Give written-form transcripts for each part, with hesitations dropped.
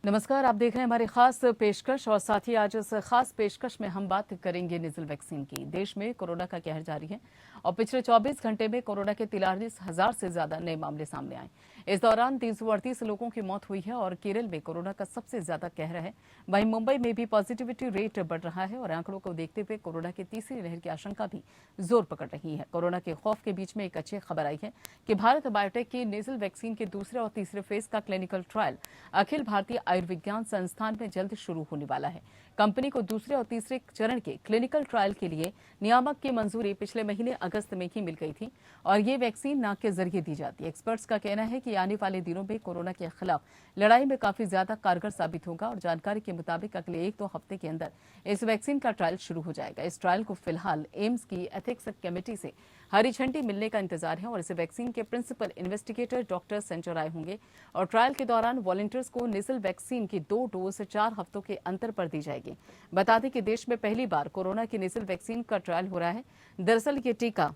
नमस्कार, आप देख रहे हैं हमारी खास पेशकश और साथ ही आज इस खास पेशकश में हम बात करेंगे निज़ल वैक्सीन की। देश में कोरोना का कहर जारी है और पिछले 24 घंटे में कोरोना के 43,000 से ज्यादा नए मामले सामने आए। इस दौरान 338 लोगों की मौत हुई है और केरल में कोरोना का सबसे ज्यादा कहर है। वहीं मुंबई में भी पॉजिटिविटी रेट बढ़ रहा है और आंकड़ों को देखते हुए कोरोना की तीसरी लहर की आशंका भी जोर पकड़ रही है। कोरोना के खौफ के बीच में एक अच्छी खबर आई है कि भारत बायोटेक की निज़ल वैक्सीन के दूसरे और तीसरे फेज का क्लिनिकल ट्रायल अखिल भारतीय आयुर्विज्ञान संस्थान में जल्द शुरू होने वाला है। कंपनी को दूसरे और तीसरे चरण के क्लिनिकल ट्रायल के लिए नियामक की मंजूरी पिछले महीने अगस्त में ही मिल गई थी और ये वैक्सीन नाक के जरिए दी जाती है। एक्सपर्ट्स का कहना है कि आने वाले दिनों में कोरोना के खिलाफ लड़ाई में काफी ज्यादा कारगर साबित होगा और जानकारी के मुताबिक अगले 1-2 हफ्ते के अंदर इस वैक्सीन का ट्रायल शुरू हो जाएगा। इस ट्रायल को फिलहाल एम्स की एथिक्स कमेटी से हरी झंडी मिलने का इंतजार है और इस वैक्सीन के principal investigator doctor Sanjay Rai होंगे और ट्रायल के दौरान वॉलंटियर्स को निज़ल वैक्सीन की 2 डोज 4 हफ्तों के अंतर पर दी जाएगी। बता दें कि देश में पहली बार कोरोना की निज़ल वैक्सीन का ट्रायल हो रहा है। दरअसल ये टीका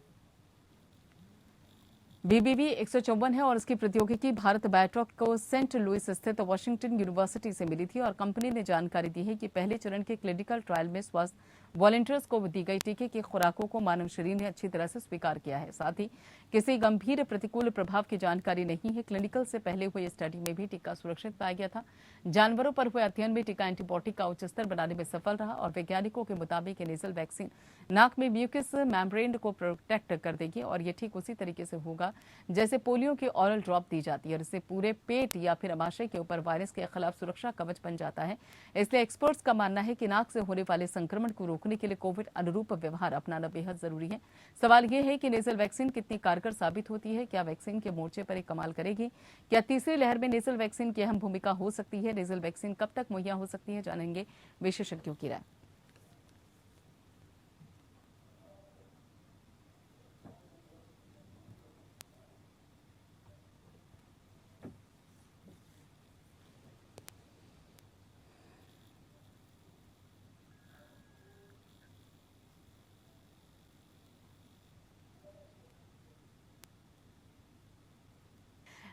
BBB 154 है और इसकी प्रौद्योगिकी भारत बायोटेक को सेंट लुइस स्थित वाशिंगटन यूनिवर्सिटी से मिली थी और कंपनी ने जानकारी दी है कि पहले चरण के क्लिनिकल ट्रायल में स्वास्थ्य वॉलंटियर्स को दी गई टीके की खुराकों को मानव शरीर ने अच्छी तरह से स्वीकार किया है। साथ ही किसी गंभीर प्रतिकूल प्रभाव की जानकारी नहीं है। क्लिनिकल से पहले हुए स्टडी में भी टीका सुरक्षित पाया गया था। जानवरों पर हुए अध्ययन में टीका एंटीबॉडी का उच्च स्तर बनाने में सफल रहा और वैज्ञानिकों के मुताबिक निज़ल वैक्सीन नाक में म्यूकस मेम्ब्रेन को प्रोटेक्ट कर देगी और ये ठीक उसी तरीके से होगा जैसे पोलियो की ऑरल ड्रॉप दी जाती है और इससे पूरे पेट या फिर अमाशय के ऊपर वायरस के खिलाफ सुरक्षा कवच बन जाता है। इसलिए एक्सपर्ट्स का मानना है कि नाक से होने वाले संक्रमण को रोकने के लिए कोविड अनुरूप व्यवहार अपनाना बेहद जरूरी है। सवाल यह है कि निज़ल वैक्सीन कितनी कारगर साबित होती है। क्या वैक्सीन के मोर्चे पर एक कमाल करेगी? क्या तीसरी लहर में निज़ल वैक्सीन की अहम भूमिका हो सकती है? निज़ल वैक्सीन कब तक मुहैया हो सकती है, जानेंगे विशेषज्ञों की राय।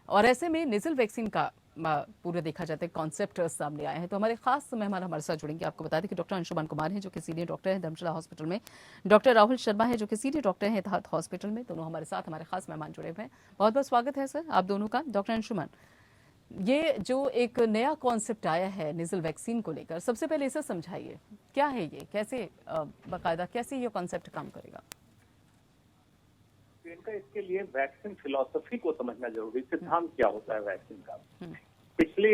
और ऐसे में निज़ल वैक्सीन का पूरा देखा जाता है कॉन्सेप्ट सामने आया है। तो हमारे खास मेहमान हमारे साथ जुड़ेंगे। आपको बता दें कि डॉक्टर अंशुमान कुमार हैं जो कि सीनियर डॉक्टर हैं धर्मशाला हॉस्पिटल में, डॉक्टर राहुल शर्मा है जो कि सीनियर डॉक्टर हैं इत्तेहाद हॉस्पिटल में। दोनों हमारे साथ हमारे खास मेहमान जुड़े हुए हैं। बहुत बहुत स्वागत है सर आप दोनों का। डॉक्टर अंशुमान, ये जो एक नया कॉन्सेप्ट आया है निज़ल वैक्सीन को लेकर, सबसे पहले इसे समझाइए, क्या है ये, कैसे बाकायदा कैसे ये कॉन्सेप्ट काम करेगा? इनका इसके लिए वैक्सीन फिलॉसफी को समझना जरूरी, सिद्धांत क्या होता है वैक्सीन का। पिछले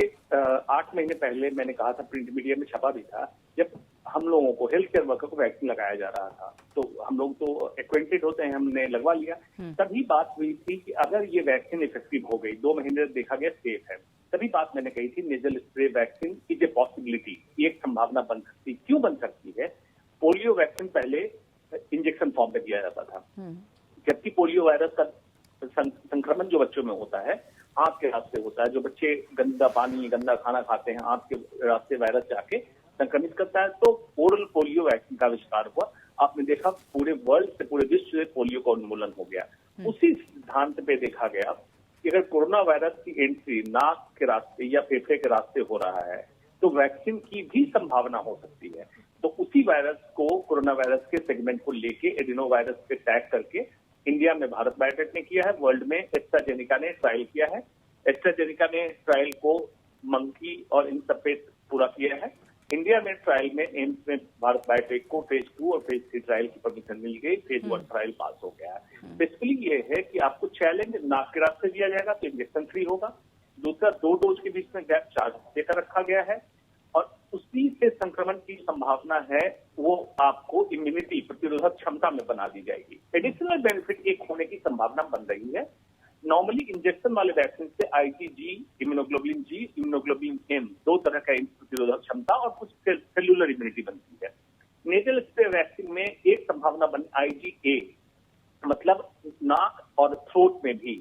8 महीने पहले मैंने कहा था, प्रिंट मीडिया में छपा भी था, जब हम लोगों को हेल्थ केयर वर्कर को वैक्सीन लगाया जा रहा था तो हम लोग तो एक्वेंटेड होते हैं, हमने लगवा लिया। तभी बात हुई थी कि अगर ये वैक्सीन इफेक्टिव हो गई, 2 महीने देखा गया सेफ है, तभी बात मैंने कही थी nasal spray vaccine is a possibility, एक संभावना बन सकती। क्यों बन सकती है? पोलियो वैक्सीन पहले इंजेक्शन फॉर्म में दिया जाता था, जबकि पोलियो वायरस का संक्रमण जो बच्चों में होता है आंख के रास्ते होता है। जो बच्चे गंदा पानी गंदा खाना खाते हैं, आंख के रास्ते वायरस जाके संक्रमित करता है। तो ओरल पोलियो वैक्सीन का आविष्कार हुआ। आपने देखा पूरे वर्ल्ड से, पूरे विश्व से पोलियो का उन्मूलन हो गया। उसी सिद्धांत पे देखा गया कि अगर कोरोना वायरस की एंट्री नाक के रास्ते या फेफड़े के रास्ते हो रहा है तो वैक्सीन की भी संभावना हो सकती है। तो उसी वायरस को, कोरोना वायरस के सेगमेंट को लेके एडिनो वायरस पे टैग करके इंडिया में भारत बायोटेक ने किया है, वर्ल्ड में एस्ट्राजेनिका ने ट्रायल किया है। एस्ट्राजेनिका ने ट्रायल को मंकी और इन सब पे पूरा किया है। इंडिया में ट्रायल में एम्स में भारत बायोटेक को फेज 2 और फेज 3 ट्रायल की परमिशन मिल गई, फेज 1 ट्रायल पास हो गया है। बेसिकली ये है कि आपको चैलेंज नाक के रास्ते दिया जाएगा तो इंजेक्शन फ्री होगा। दूसरा, 2 डोज के बीच में गैप 4 हफ्ते का रखा गया है और उसी से संक्रमण की संभावना है वो आपको इम्यूनिटी, प्रतिरोधक क्षमता में बना दी जाएगी। एडिशनल बेनिफिट एक होने की संभावना बन रही है। नॉर्मली इंजेक्शन वाले वैक्सीन से IgG, immunoglobulin G, immunoglobulin M, 2 तरह का प्रतिरोधक क्षमता और कुछ सेलुलर इम्यूनिटी बनती है। नेजल स्प्रे वैक्सीन में एक संभावना बन IgA, मतलब नाक और थ्रोट में भी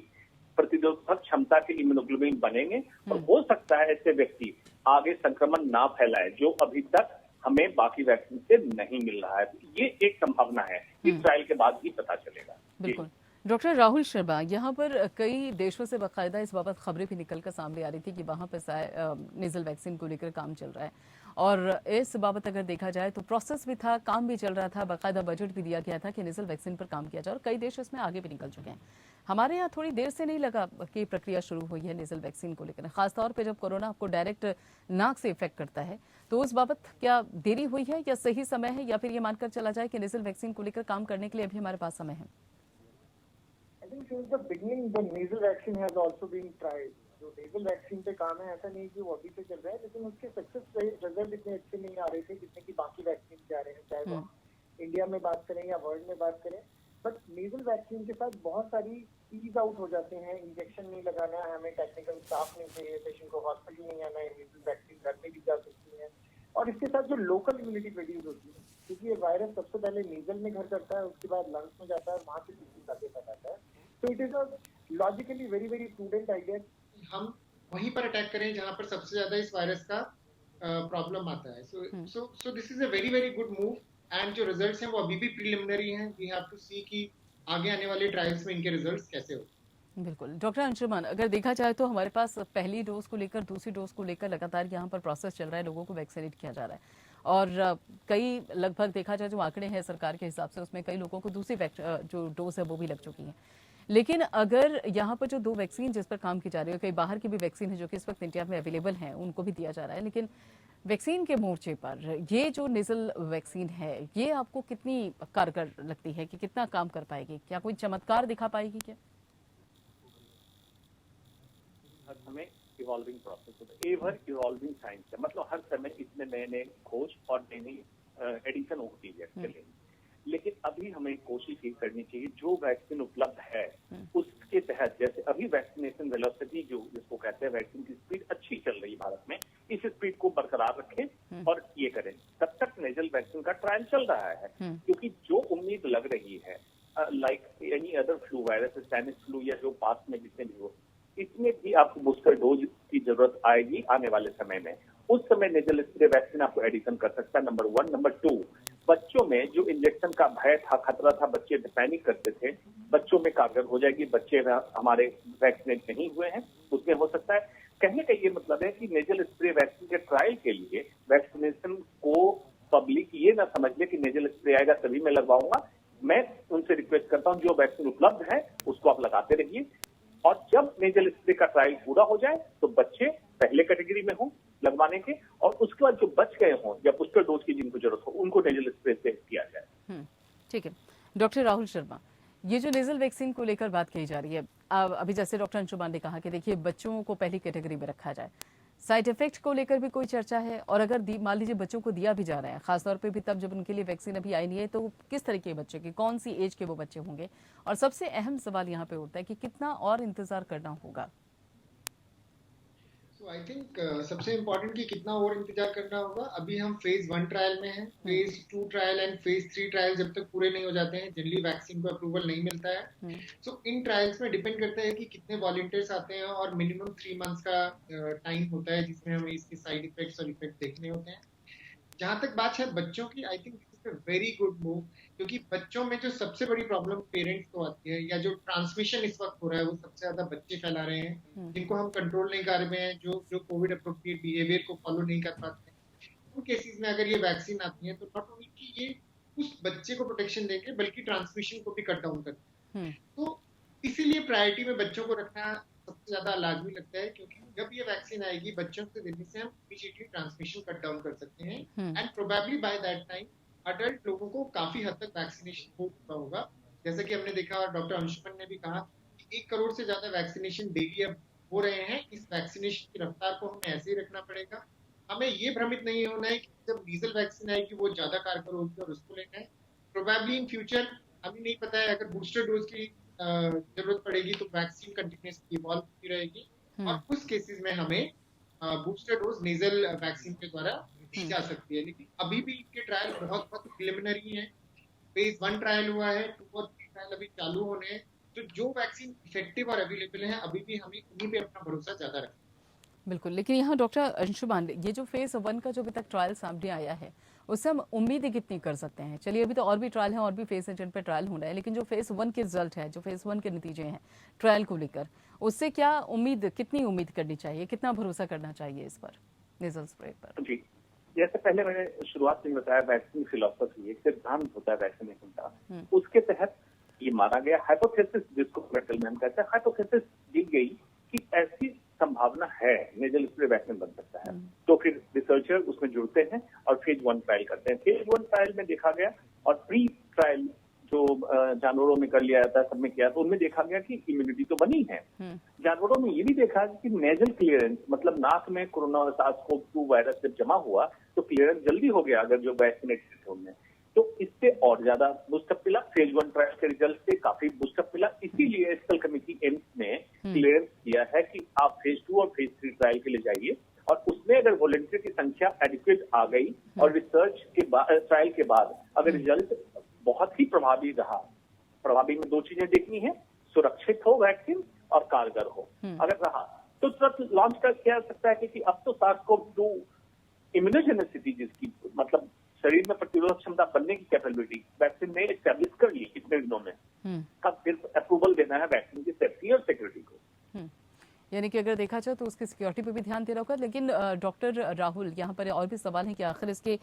प्रतिरोधक क्षमता के इम्यूनोग्लोबुलिन बनेंगे और हो सकता है ऐसे व्यक्ति आगे संक्रमण ना फैलाए, जो अभी तक हमें बाकी वैक्सीन से नहीं मिल रहा है। ये एक संभावना है, इस ट्रायल के बाद ही पता चलेगा। बिल्कुल। डॉक्टर राहुल शर्मा, यहाँ पर कई देशों से बाकायदा इस बाबत खबरें भी निकलकर सामने आ रही थी कि वहाँ पर नेजल वैक्सीन को लेकर काम चल रहा है। और इस बाबत अगर देखा जाए तो प्रोसेस भी था, काम भी चल रहा था, बाकायदा बजट भी दिया गया था कि नेजल वैक्सीन पर काम किया जाए और कई देश इसमें आगे भी निकल चुके हैं। हमारे यहाँ थोड़ी देर से नहीं लगा कि प्रक्रिया शुरू हुई है नेजल वैक्सीन को लेकर, खासतौर पर जब कोरोना आपको डायरेक्ट नाक से इफेक्ट करता है। तो उस बाबत क्या देरी हुई है या सही समय है, या फिर ये मानकर चला जाए कि नेजल वैक्सीन को लेकर काम करने के लिए अभी हमारे पास समय है? I think since the beginning the nasal vaccine has also been tried. जो nasal vaccine पे काम है, ऐसा नहीं कि वो अभी से चल रहा है, लेकिन उसके सक्सेस रिजल्ट इतने अच्छे नहीं आ रहे थे जितने की बाकी वैक्सीन के आ रहे हैं, चाहे वो इंडिया में बात करें या वर्ल्ड में बात करें। बट नेजल वैक्सीन के साथ बहुत सारी ईज आउट हो जाते हैं। इंजेक्शन नहीं लगाना है, हमें टेक्निकल स्टाफ नहीं चाहिए, पेशेंट को हॉस्पिटल नहीं आना है, नेजल वैक्सीन घर में दी जा सकती है। और इसके साथ जो लोकल इम्यूनिटी प्रोड्यूस होती है, क्योंकि ये वायरस सबसे पहले नेजल में घर करता है, उसके बाद लंग्स में जाता है, वहां से डिसीज आगे फैलाता है। तो it is a logically very very prudent idea हम वहीं पर अटैक करें जहां पर सबसे ज्यादा इस वायरस का प्रॉब्लम आता है। So this is a very very good move. And जो रिजल्ट्स हैं वो अभी भी प्रिलिमिनरी हैं। वी हैव टू सी कि आगे आने वाले ट्रायल्स में इनके रिजल्ट्स कैसे हो। बिल्कुल डॉक्टर अंशुमान, अगर देखा जाए तो हमारे पास पहली डोज को लेकर, दूसरी डोज को लेकर लगातार यहाँ पर प्रोसेस चल रहा है, लोगों को वैक्सीनेट किया जा रहा है। और कई लगभग देखा जाए जो आंकड़े हैं सरकार के हिसाब से, उसमें कई लोगों को दूसरी जो डोज है वो भी लग चुकी है। लेकिन अगर यहाँ पर जो 2 वैक्सीन जिस पर काम की जा रही है, कई बाहर की भी वैक्सीन है जो कि इस वक्त इंडिया में अवेलेबल हैं, उनको भी दिया जा रहा है, लेकिन वैक्सीन के मोर्चे पर ये जो नेजल वैक्सीन है ये आपको कितनी कारगर लगती है, कि कितना काम कर पाएगी? क्या कोई चमत्कार दिखा पाएगी क्या? हर समय इवॉल्विंग प्रोसेस होता है, एवर इवॉल्विंग साइंस है, मतलब हर समय इसमें नए नए खोज और नई नई एडिशन होती है। लेकिन अभी हमें कोशिश ये करनी चाहिए जो वैक्सीन उपलब्ध है उसके तहत, जैसे अभी वैक्सीनेशन वेलोसिटी जो जिसको कहते हैं, वैक्सीन की स्पीड अच्छी चल रही है भारत में, इस स्पीड को बरकरार रखें और ये करें। तब तक नेजल वैक्सीन का ट्रायल चल रहा है, क्योंकि जो उम्मीद लग रही है like any other flu virus, Spanish flu या जो पास में जितने भी हो, इसमें भी आपको बूस्टर डोज की जरूरत आएगी आने वाले समय में। उस समय नेजल स्प्रे वैक्सीन आपको एडिशन कर सकता है, नंबर 1। नंबर 2, बच्चों में जो इंजेक्शन का भय था, खतरा था, बच्चे पैनिक करते थे, बच्चों में कारगर हो जाएगी। बच्चे हमारे वैक्सीनेट नहीं हुए हैं, उसमें हो सकता है। कहने का ये मतलब है कि नेजल स्प्रे वैक्सीन के ट्रायल के लिए वैक्सीनेशन को पब्लिक ये ना समझ ले कि नेजल स्प्रे आएगा तभी मैं लगवाऊंगा। मैं उनसे रिक्वेस्ट करता हूं जो वैक्सीन उपलब्ध है उसको आप लगाते रहिए, और जब नेजल स्प्रे का ट्रायल पूरा हो जाए तो बच्चे पहले कैटेगरी में हों लगवाने के, और उसके बाद जो बच गए हों या बूस्टर डोज की जिनको जरूरत हो उनको नेजल स्प्रे से किया जाए। ठीक है डॉक्टर राहुल शर्मा, ये जो नेजल वैक्सीन को लेकर बात की जा रही है, अभी जैसे डॉक्टर अंशुमान ने कहा कि देखिए बच्चों को पहली कैटेगरी में रखा जाए, साइड इफेक्ट को लेकर भी कोई चर्चा है? और अगर मान लीजिए बच्चों को दिया भी जा रहा है, खासतौर पे भी तब जब उनके लिए वैक्सीन अभी आई नहीं है, तो किस तरह के बच्चे की, कौन सी एज के वो बच्चे होंगे? और सबसे अहम सवाल यहाँ पे उठता है कि कितना और इंतजार करना होगा? आई थिंक सबसे इम्पोर्टेंट कि कितना और इंतजार करना होगा। अभी हम फेज 1 ट्रायल में हैं, phase 2 trial and phase 3 trial जब तक पूरे नहीं हो जाते हैं जनरली वैक्सीन को अप्रूवल नहीं मिलता है। सो इन ट्रायल्स में डिपेंड करता है कि कितने वॉलंटियर्स आते हैं, और मिनिमम 3 मंथ्स का टाइम होता है जिसमें हमें इसके साइड इफेक्ट्स और इफेक्ट देखने होते हैं। जहां तक बात है बच्चों की, I think this is a very good move, क्योंकि बच्चों में जो सबसे बड़ी प्रॉब्लम पेरेंट्स को आती है, या जो ट्रांसमिशन इस वक्त हो रहा है, वो सबसे ज्यादा बच्चे फैला रहे हैं, जिनको हम कंट्रोल नहीं कर रहे हैं, जो कोविड अप्रोप्रिएट बिहेवियर को फॉलो नहीं कर पाते हैं। उन केसेस में अगर ये वैक्सीन आती है तो नॉट ओनली कि ये उस बच्चे को प्रोटेक्शन देंगे बल्कि ट्रांसमिशन को भी कट डाउन करते हैं। तो इसीलिए प्रायोरिटी में बच्चों को रखना सबसे ज्यादा लाजमी लगता है, क्योंकि जब ये वैक्सीन आएगी बच्चों से देने से हम इमीडिएटली ट्रांसमिशन कट डाउन कर सकते हैं, and probably by that time adult लोगों को काफी हद तक वैक्सीनेशन हो चुका होगा। जैसा कि हमने देखा और डॉक्टर अंशुमन ने भी कहा कि 1 करोड़ से ज्यादा वैक्सीनेशन डेली अब हो रहे हैं। इस वैक्सीनेशन की रफ्तार को हमें ऐसे ही रखना पड़ेगा। हमें ये भ्रमित नहीं होना है कि जब नीजल वैक्सीन आएगी वो ज्यादा कारगर होगी और उसको लेना है। प्रोबेबली इन फ्यूचर, हमें नहीं पता है, अगर बूस्टर डोज की जरूरत पड़ेगी तो वैक्सीन कंटिन्यूअसली इवॉल्व होती रहेगी, और उस केसेस में हमें बूस्टर डोज नेजल वैक्सीन के द्वारा दी जा सकती है। लेकिन अभी भी इनके ट्रायल बहुत बहुत प्रिलिमिनरी हैं। फेज 1 ट्रायल हुआ है, 2 और 3 ट्रायल अभी चालू होने हैं। तो जो वैक्सीन इफेक्टिव और अवेलेबल है अभी भी हमें उन्हीं पे अपना भरोसा ज्यादा रखना है। बिल्कुल, लेकिन यहाँ डॉक्टर अंशुमान, ये जो फेज 1 का जो अभी तक ट्रायल सामने आया है उससे हम उम्मीदें कितनी कर सकते हैं? चलिए, अभी तो और भी ट्रायल है और भी फेज है जिन पे ट्रायल होना है, लेकिन जो फेज 1 के रिजल्ट है, जो फेज 1 के नतीजे हैं ट्रायल को लेकर, उससे क्या कितनी उम्मीद करनी चाहिए, कितना भरोसा करना चाहिए इस पर, नेजल स्प्रे पर? जी, जैसे पहले मैंने शुरुआत में बताया, वैक्सीन फिलॉसफी एक सिद्धांत होता है वैक्सीनेशन का। उसके तहत ये माना गया, हाइपोथेसिस जिसको मेडिकल में हम कहते हैं, हाइपोथेसिस दी गई कि ऐसी संभावना है नेजल स्प्रे वैक्सीन बन सकता है। तो फिर रिसर्चर उसमें जुड़ते हैं और फेज 1 ट्रायल करते हैं। फेज 1 ट्रायल में देखा गया और प्री ट्रायल जो जानवरों में कर लिया जाता है, सब में किया, तो उनमें देखा गया कि इम्यूनिटी तो बनी है। जानवरों में ये भी देखा कि नेजल क्लियरेंस, मतलब नाक में कोरोना SARS-CoV-2 वायरस जब जमा हुआ तो क्लियरेंस जल्दी हो गया अगर जो वैक्सीनेटेड थे उनमें। तो इससे और ज्यादा बूस्टअप मिला। फेज 1 ट्रायल के रिजल्ट से काफी बूस्टअप मिला। इसीलिए एथिकल कमिटी एम्स ने क्लियरेंस किया है कि आप फेज 2 और फेज 3 ट्रायल के लिए जाइए, और उसमें अगर वॉलंटियर की संख्या एडिक्वेट आ गई और रिसर्च के बाद, ट्रायल के बाद अगर रिजल्ट बहुत ही प्रभावी रहा, प्रभावी में 2 चीजें देखनी है, सुरक्षित हो वैक्सीन और कारगर हो, अगर रहा तो तुरंत लॉन्च कर किया सकता है। क्योंकि अब तो SARS-CoV-2 इम्यूनोजेनिसिटी, जिसकी मतलब शरीर में प्रतिरोधक क्षमता बनने की कैपेबिलिटी, वैक्सीन ने एस्टेब्लिश कर ली कितने दिनों में। अब सिर्फ अप्रूवल देना है वैक्सीन की सेफ्टी और सिक्योरिटी को। यानी कि अगर देखा जाए तो उसकी सिक्योरिटी पे भी ध्यान देना होगा। लेकिन डॉक्टर राहुल, यहाँ पर और भी सवाल है कि आखिर इसके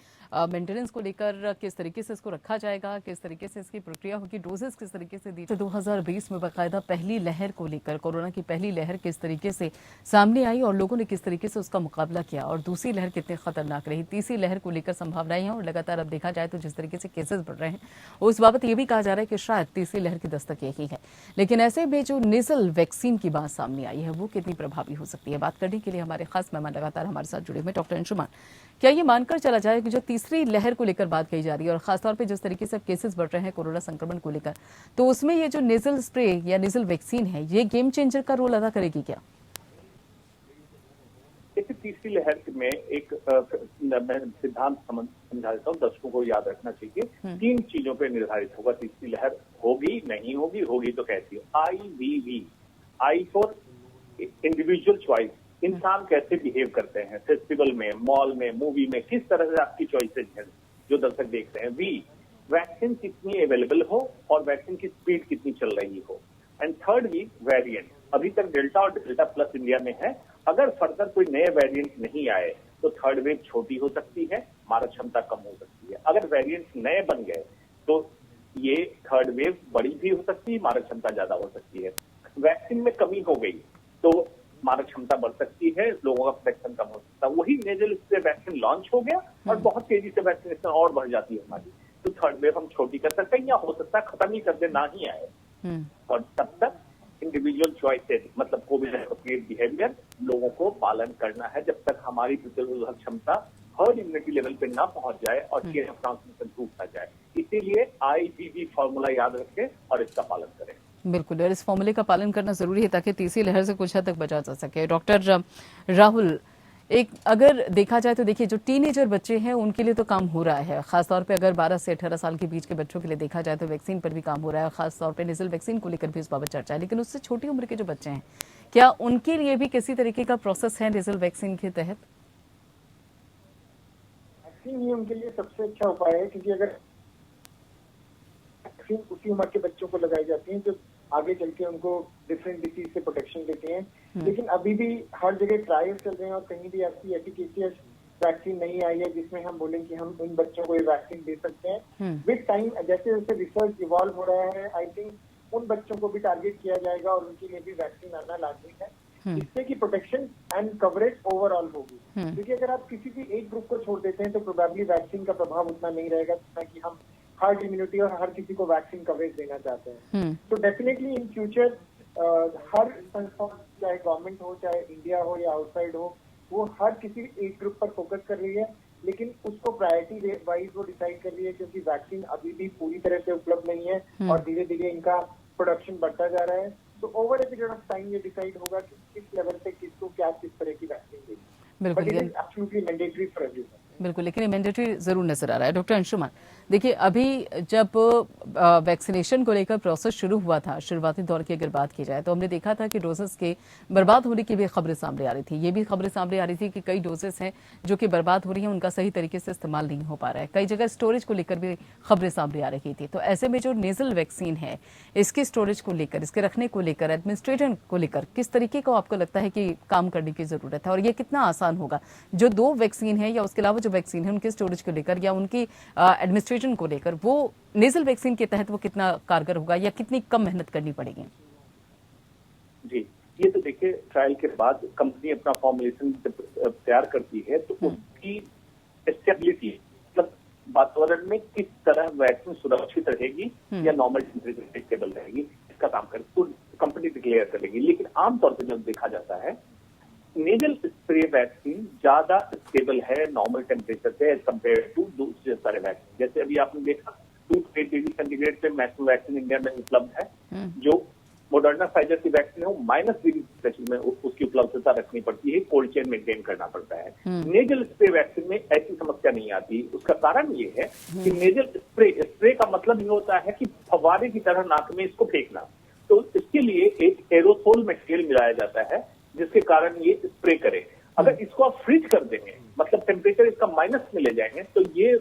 मेंटेनेंस को लेकर किस तरीके से इसको रखा जाएगा, किस तरीके से इसकी प्रक्रिया होगी, डोजेस किस तरीके से दी। 2020 में बाकायदा पहली लहर को लेकर, कोरोना की पहली लहर किस तरीके से सामने आई और लोगों ने किस तरीके से उसका मुकाबला किया, और दूसरी लहर कितनी खतरनाक रही, तीसरी लहर को लेकर संभावनाएं हैं, और लगातार अब देखा जाए तो जिस तरीके से केसेस बढ़ रहे हैं उस बाबत ये भी कहा जा रहा है कि शायद तीसरी लहर की दस्तक यही है। लेकिन ऐसे में जो नेजल वैक्सीन की बात सामने आई है वो कितनी प्रभावी हो सकती है, बात करने के लिए हमारे खास मेहमान लगातार हमारे साथ जुड़े हुए डॉक्टर अंशुमान। क्या ये मानकर चला जाए कि जो तीसरी लहर को लेकर बात कही जा रही है और खासतौर पे जिस तरीके से केसेस बढ़ रहे हैं कोरोना संक्रमण को लेकर, तो उसमें ये जो नेजल स्प्रे या नेजल वैक्सीन है ये गेम चेंजर का रोल अदा करेगी क्या? तीसरी लहर में एक सिद्धांत समझा देता हूँ, दर्शकों को याद रखना चाहिए। 3 चीजों पे निर्धारित होगा तीसरी लहर होगी, नहीं होगी, होगी तो कैसी हो। IVV, I for individual choice, इंसान कैसे बिहेव करते हैं फेस्टिवल में, मॉल में, मूवी में, किस तरह से आपकी चॉइसेस हैं जो दर्शक देख रहे हैं। वी, वैक्सीन कितनी अवेलेबल हो और वैक्सीन की स्पीड कितनी चल रही हो। एंड थर्ड वी, वेरिएंट। अभी तक डेल्टा और डेल्टा प्लस इंडिया में है, अगर फर्दर कोई नए वेरिएंट नहीं आए तो थर्ड वेव छोटी हो सकती है, मारक क्षमता कम हो सकती है। अगर वेरिएंट नए बन गए तो ये थर्ड वेव बड़ी भी हो सकती है, मारक क्षमता ज्यादा हो सकती है। वैक्सीन में कमी हो गई तो मारक क्षमता बढ़ सकती है, लोगों का प्रोटेक्शन कम हो सकता है। वही नेजल स्प्रे वैक्सीन लॉन्च हो गया और बहुत तेजी से वैक्सीनेशन और बढ़ जाती है हमारी, तो थर्ड वेव हम छोटी कर सकते हैं, या हो सकता है खत्म ही कर दे, ना ही आए। और तब तक इंडिविजुअल चॉइसेस, मतलब कोविड एप्रोप्रिएट बिहेवियर लोगों को पालन करना है, जब तक हमारी प्रतिरोधक क्षमता हर्ड इम्यूनिटी लेवल पे ना पहुंच जाए और चेन ऑफ ट्रांसमिशन टूट ना जाए। इसीलिए IVV फॉर्मूला याद रखें और इसका पालन करें। बिल्कुल, और इस फॉर्मूले का पालन करना जरूरी है ताकि तीसरी लहर से कुछ हद तक बचा जा सके। डॉक्टर राहुल, एक अगर देखा जाए तो देखिए जो टीनेजर बच्चे हैं उनके लिए तो काम हो रहा है, खासतौर पे अगर 12 से 18 साल के बीच के बच्चों के लिए देखा जाए तो वैक्सीन पर भी काम हो रहा है, खासतौर पे नेजल वैक्सीन को लेकर भी इस बाबत चर्चा है। लेकिन उससे छोटी उम्र के जो बच्चे हैं, क्या उनके लिए भी किसी तरीके का प्रोसेस है नेजल वैक्सीन के तहत? वैक्सीन ही उनके लिए सबसे अच्छा उपाय है, क्योंकि अगर वैक्सीन उसी उम्र के बच्चों को लगाई जाती है जो आगे चल के उनको डिफरेंट डिसीज से प्रोटेक्शन देते हैं। लेकिन अभी भी हर जगह ट्रायल चल रहे हैं और कहीं भी ऐसी एफिकेशियस वैक्सीन नहीं आई है जिसमें हम बोलें कि हम इन बच्चों को ये वैक्सीन दे सकते हैं। विद टाइम जैसे जैसे रिसर्च इवॉल्व हो रहा है, आई थिंक उन बच्चों को भी टारगेट किया जाएगा और उनके लिए भी वैक्सीन आना लाजमी है, जिससे कि प्रोटेक्शन एंड कवरेज ओवरऑल होगी। क्योंकि अगर आप किसी भी एक ग्रुप को छोड़ देते हैं तो प्रोबेबली वैक्सीन का प्रभाव उतना नहीं रहेगा जितना कि हम हर्ड इम्यूनिटी और हर किसी को वैक्सीन कवरेज देना चाहते हैं। तो डेफिनेटली इन फ्यूचर हर संस्था, चाहे गवर्नमेंट हो, चाहे इंडिया हो या आउटसाइड हो, वो हर किसी एज ग्रुप पर फोकस कर रही है, लेकिन उसको प्रायोरिटी वाइज वो डिसाइड कर रही है, क्योंकि वैक्सीन अभी भी पूरी तरह से उपलब्ध नहीं है और धीरे धीरे इनका प्रोडक्शन बढ़ता जा रहा है। तो over a period of time ये डिसाइड होगा कि किस लेवल पे किसको क्या किस तरह की वैक्सीन देगी। But it is absolutely mandatory for everyone. बिल्कुल, लेकिन ये मैंडेटरी जरूर नजर आ रहा है। डॉक्टर अंशुमान, देखिए अभी जब वैक्सीनेशन को लेकर प्रोसेस शुरू हुआ था, शुरुआती दौर की अगर बात की जाए, तो हमने देखा था कि डोजेस के बर्बाद होने की भी खबरें सामने आ रही थी। ये भी खबरें सामने आ रही थी कि कई डोजेस हैं जो कि बर्बाद हो रही हैं, उनका सही तरीके से इस्तेमाल नहीं हो पा रहा है। कई जगह स्टोरेज को लेकर भी खबरें सामने आ रही थी। तो ऐसे में जो नेजल वैक्सीन है, इसके स्टोरेज को लेकर, इसके रखने को लेकर, एडमिनिस्ट्रेशन को लेकर किस तरीके को आपको लगता है कि काम करने की जरूरत है, और ये कितना आसान होगा? जो 2 वैक्सीन है या उसके अलावा जो वैक्सीन है, उनके स्टोरेज को लेकर या उनकी एडमिनिस्ट्रेशन को लेकर, वो नेजल वैक्सीन के तहत वो कितना कारगर होगा या कितनी कम मेहनत करनी पड़ेगी? जी, ये तो देखिए ट्रायल के बाद कंपनी अपना फॉर्मुलेशन तैयार करती है, तो उसकी स्टेबिलिटी, मतलब वातावरण में किस तरह वैक्सीन सुरक्षित रहेगी या नॉर्मल टेम्परेचर पे स्टेबल रहेगी, इसका काम कर तो कंपनी डिक्लेयर करेगी। लेकिन आमतौर पर जब देखा जाता है, नेजल स्प्रे वैक्सीन ज्यादा स्टेबल है नॉर्मल टेम्परेचर से एज कम्पेयर टू दूसरे सारे वैक्सीन। जैसे अभी आपने देखा 2 to 8 डिग्री सेंटीग्रेड पे मैक्सिमम वैक्सीन इंडिया में उपलब्ध है। जो मॉडर्ना फाइजर की वैक्सीन है वो -डिग्री सेल्सियस में उसकी उपलब्धता रखनी पड़ती है, कोल्ड चेन मेंटेन करना पड़ता है। नेजल स्प्रे वैक्सीन में ऐसी समस्या नहीं आती। उसका कारण ये है कि नेजल स्प्रे का मतलब ये होता है कि फव्वारे की तरह नाक में इसको फेंकना। तो इसके लिए एक एरोसोल मटेरियल मिलाया जाता है जिसके कारण ये स्प्रे करे। अगर इसको आप फ्रीज कर देंगे, मतलब टेम्परेचर इसका माइनस में ले जाएंगे, तो ये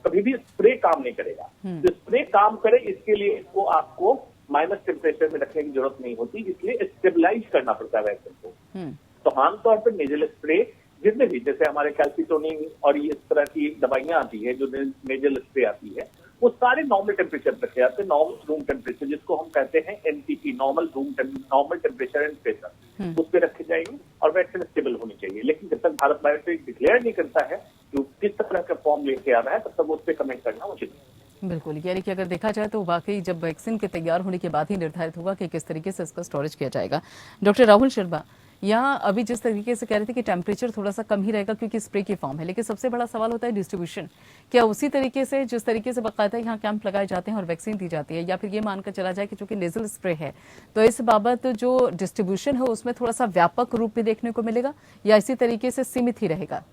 कभी भी स्प्रे काम नहीं करेगा। तो स्प्रे काम करे इसके लिए इसको आपको माइनस टेम्परेचर में रखने की जरूरत नहीं होती, इसलिए स्टेबलाइज करना पड़ता है वैक्सीन को। तो आमतौर पर नेजल स्प्रे जितने भी, जैसे हमारे कैल्सिटोनिन और ये इस तरह की दवाइयां आती है जो नेजल स्प्रे आती है, वो सारे नॉर्मल टेम्परेचर रखे जाते हैं, नॉर्मल रूम टेम्परेचर, जिसको हम कहते हैं NTP, normal temperature and pressure, उस पर रखे जाएंगे और वैक्सीन स्टेबल होनी चाहिए। लेकिन जब तक भारत बायोटेक डिक्लेयर नहीं करता है कि किस तरह का फॉर्म लेके आ रहा है, तब तक उस पर कमेंट करना उचित नहीं। बिल्कुल, यानी कि अगर देखा जाए तो वाकई जब वैक्सीन के तैयार होने के बाद ही निर्धारित होगा कि किस तरीके से इसका स्टोरेज किया जाएगा। डॉक्टर राहुल शर्मा, यहाँ अभी जिस तरीके से कह रहे थे कि टेम्परेचर थोड़ा सा कम ही रहेगा क्योंकि स्प्रे की फॉर्म है, लेकिन सबसे बड़ा सवाल होता है डिस्ट्रीब्यूशन। क्या उसी तरीके से जिस तरीके से बाकायदा यहाँ कैंप लगाए जाते हैं और वैक्सीन दी जाती है, या फिर ये मानकर चला जाए कि चूंकि नेजल स्प्रे है तो इस बाबत जो डिस्ट्रीब्यूशन है उसमें थोड़ा सा व्यापक रूप में देखने को मिलेगा, या इसी तरीके से सीमित ही रहेगा?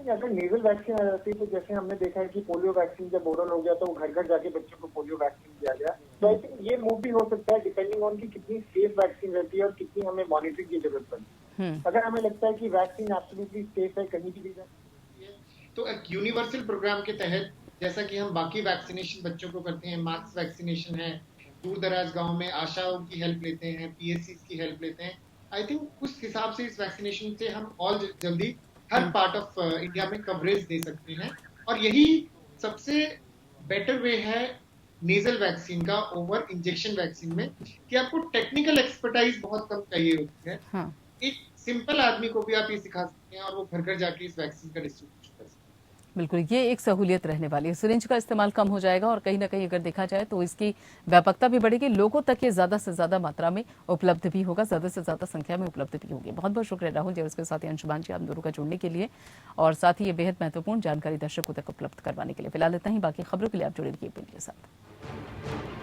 अगर नेजल वैक्सीन आ जाती है तो जैसे हमने देखा है कि पोलियो वैक्सीन जब ओरल हो गया तो घर घर जाके बच्चों को पोलियो वैक्सीन दिया गया। तो आई थिंक ये मूव भी हो सकता है डिपेंडिंग ऑन की कितनी सेफ वैक्सीन रहती है और कितनी हमें मॉनिटरिंग की जरूरत पड़ती है। अगर हमें लगता है कि वैक्सीन एब्सोल्युटली सेफ है, कहीं भी दी जा सकती है, तो एक यूनिवर्सल प्रोग्राम के तहत जैसा कि हम बाकी वैक्सीनेशन बच्चों को करते हैं, मास्क वैक्सीनेशन है, दूर दराज गाँव में आशाओं की हेल्प लेते हैं, PSCs की हेल्प लेते हैं, आई थिंक उस हिसाब से इस वैक्सीनेशन से हम और जल्दी हर पार्ट ऑफ इंडिया में कवरेज दे सकते हैं। और यही सबसे बेटर वे है नेजल वैक्सीन का ओवर इंजेक्शन वैक्सीन में, कि आपको टेक्निकल एक्सपर्टाइज बहुत कम चाहिए होती है। हाँ। एक सिंपल आदमी को भी आप ये सिखा सकते हैं और वो घर घर जाके इस वैक्सीन का डिस्ट्रीब्यूशन कर सकते हैं। बिल्कुल, ये एक सहूलियत रहने वाली है। सिरिंज का इस्तेमाल कम हो जाएगा और कहीं ना कहीं अगर देखा जाए तो इसकी व्यापकता भी बढ़ेगी, लोगों तक ये ज्यादा से ज्यादा मात्रा में उपलब्ध भी होगा, ज्यादा से ज्यादा संख्या में उपलब्ध भी होगी। बहुत बहुत शुक्रिया राहुल जी और उसके साथ ही अंशुमान जी, आप दोनों का जुड़ने के लिए और साथ ही ये बेहद महत्वपूर्ण जानकारी दर्शकों तक उपलब्ध करवाने के लिए। फिलहाल इतना ही, बाकी खबरों के लिए आप जुड़े रहिए के साथ।